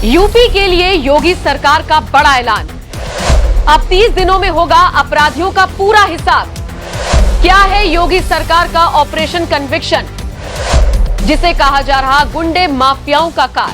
UP के लिए योगी सरकार का बड़ा ऐलान। अब 30 दिनों में होगा अपराधियों का पूरा हिसाब। क्या है योगी सरकार का ऑपरेशन कन्विक्शन, जिसे कहा जा रहा गुंडे माफियाओं का काल।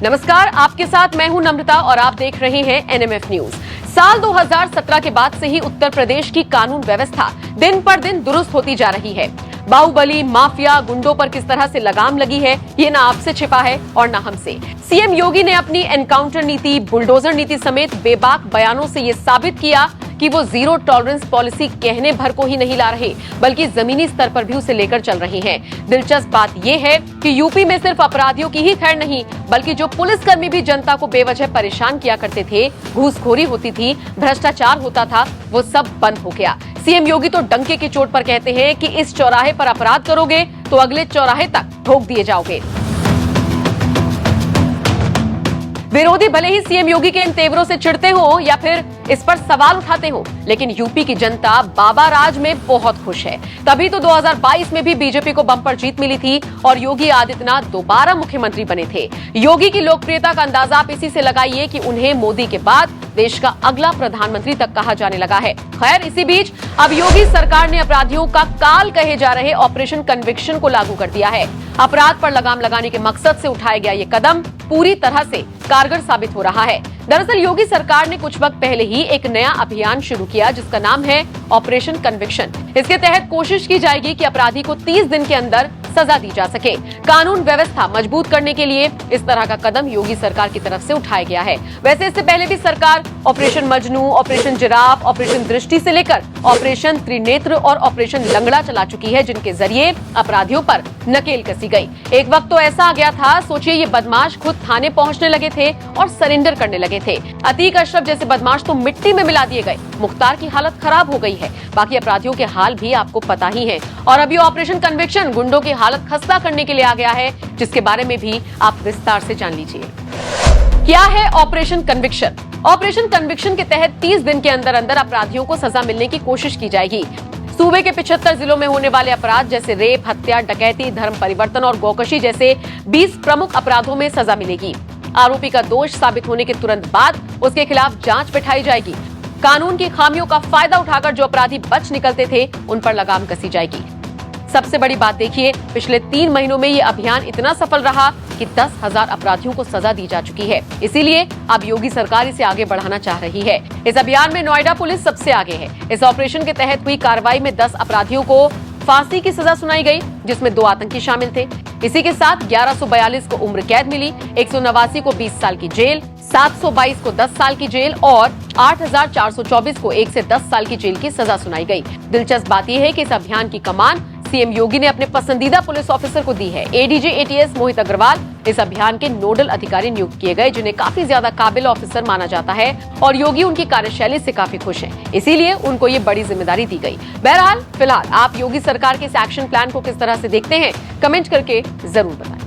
नमस्कार, आपके साथ मैं हूं नम्रता और आप देख रहे हैं एनएमएफ न्यूज। साल 2017 के बाद से ही उत्तर प्रदेश की कानून व्यवस्था दिन पर दिन दुरुस्त होती जा रही है। बाहुबली, माफिया, गुंडों पर किस तरह से लगाम लगी है, ये ना आपसे छिपा है और ना हमसे। सीएम योगी ने अपनी एनकाउंटर नीति, बुलडोजर नीति समेत बेबाक बयानों से ये साबित किया कि वो जीरो टॉलरेंस पॉलिसी कहने भर को ही नहीं ला रहे, बल्कि जमीनी स्तर पर भी उसे लेकर चल रहे हैं। दिलचस्प बात यह है कि यूपी में सिर्फ अपराधियों की ही खैर नहीं, बल्कि जो पुलिसकर्मी भी जनता को बेवजह परेशान किया करते थे, घूसखोरी होती थी, भ्रष्टाचार होता था, वो सब बंद हो गया। सीएम योगी तो डंके की चोट पर कहते हैं कि इस चौराहे पर अपराध करोगे तो अगले चौराहे तक ठोक दिए जाओगे। विरोधी भले ही सीएम योगी के इन तेवरों से चिढ़ते हो या फिर इस पर सवाल उठाते हो, लेकिन यूपी की जनता बाबा राज में बहुत खुश है। तभी तो 2022 में भी बीजेपी को बम्पर जीत मिली थी और योगी आदित्यनाथ दोबारा मुख्यमंत्री बने थे। योगी की लोकप्रियता का अंदाजा आप इसी से लगाइए कि उन्हें मोदी के बाद देश का अगला प्रधानमंत्री तक कहा जाने लगा है। खैर, इसी बीच अब योगी सरकार ने अपराधियों का काल कहे जा रहे ऑपरेशन कन्विक्शन को लागू कर दिया है। अपराध पर लगाम लगाने के मकसद से उठाया गया ये कदम पूरी तरह से कारगर साबित हो रहा है। दरअसल योगी सरकार ने कुछ वक्त पहले ही एक नया अभियान शुरू किया, जिसका नाम है ऑपरेशन कन्विक्शन। इसके तहत कोशिश की जाएगी कि अपराधी को 30 दिन के अंदर सजा दी जा सके। कानून व्यवस्था मजबूत करने के लिए इस तरह का कदम योगी सरकार की तरफ से उठाया गया है। वैसे इससे पहले भी सरकार operation Majnu, operation giraffe, operation दृष्टि से लेकर ऑपरेशन त्रिनेत्र और ऑपरेशन लंगड़ा चला चुकी है, जिनके जरिए अपराधियों पर नकेल कसी गई। एक वक्त तो ऐसा आ गया था, सोचिए ये बदमाश खुद थाने पहुंचने लगे थे और सरेंडर करने लगे थे। अतीक अशरफ जैसे बदमाश तो मिट्टी में मिला दिए गए। मुख्तार की हालत खराब हो गई है। बाकी अपराधियों के हाल भी आपको पता ही है। और अभी ऑपरेशन कन्विक्शन गुंडों की हालत खस्ता करने के लिए आ गया है, जिसके बारे में भी आप विस्तार से जान लीजिए। क्या है ऑपरेशन कन्विक्शन? ऑपरेशन कन्विक्शन के तहत 30 दिन के अंदर अंदर अपराधियों को सजा मिलने की कोशिश की जाएगी। सूबे के 75 जिलों में होने वाले अपराध जैसे रेप, हत्या, डकैती, धर्म परिवर्तन और गौकशी जैसे 20 प्रमुख अपराधों में सजा मिलेगी। आरोपी का दोष साबित होने के तुरंत बाद उसके खिलाफ जांच बिठाई जाएगी। कानून की खामियों का फायदा उठाकर जो अपराधी बच निकलते थे, उन पर लगाम कसी जाएगी। सबसे बड़ी बात देखिए, पिछले 3 महीनों में ये अभियान इतना सफल रहा कि 10,000 अपराधियों को सजा दी जा चुकी है। इसीलिए अब योगी सरकार इसे आगे बढ़ाना चाह रही है। इस अभियान में नोएडा पुलिस सबसे आगे है। इस ऑपरेशन के तहत हुई कार्रवाई में 10 अपराधियों को फांसी की सजा सुनाई गई, जिसमें 2 आतंकी शामिल थे। इसी के साथ 1142 को उम्र कैद मिली, 189 को 20 साल की जेल, 722 को 10 साल की जेल और 8424 को 1 से 10 साल की जेल की सजा सुनाई गई। दिलचस्प बात यह है कि इस अभियान की कमान सीएम योगी ने अपने पसंदीदा पुलिस ऑफिसर को दी है। एडीजी एटीएस मोहित अग्रवाल इस अभियान के नोडल अधिकारी नियुक्त किए गए, जिन्हें काफी ज्यादा काबिल ऑफिसर माना जाता है और योगी उनकी कार्यशैली से काफी खुश हैं। इसीलिए उनको ये बड़ी जिम्मेदारी दी गई। बहरहाल फिलहाल आप योगी सरकार के इस एक्शन प्लान को किस तरह से देखते हैं, कमेंट करके जरूर बताएं।